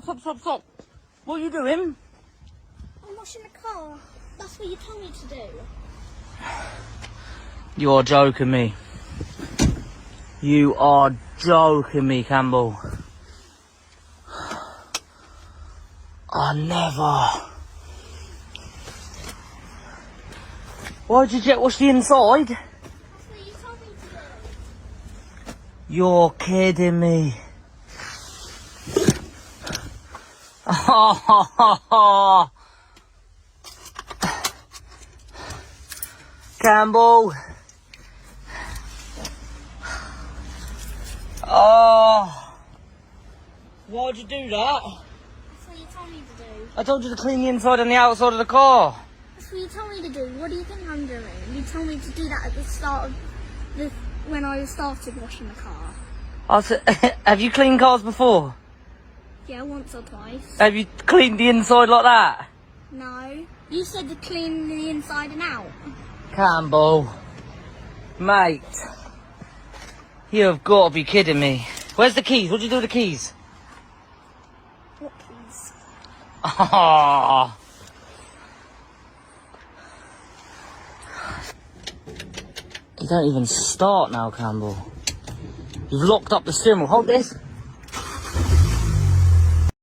stop. What are you doing? I'm washing the car. That's what you told me to do. You're joking me. You are joking me, Campbell. I never. Why'd you jet wash the inside? That's what you told me to do. You're kidding me. Oh, Campbell. Oh, why'd you do that? That's what you told me to do. I told you to clean the inside and the outside of the car. That's what you told me to do. What do you think I'm doing? You told me to do that at the start of when I started washing the car. I said, have you cleaned cars before? Yeah, once or twice. Have you cleaned the inside like that? No. You said to clean the inside and out. Campbell. Mate. You have got to be kidding me. Where's the keys? What'd you do with the keys? What keys? Oh. You don't even start now, Campbell. You've locked up the steering wheel. Hold this.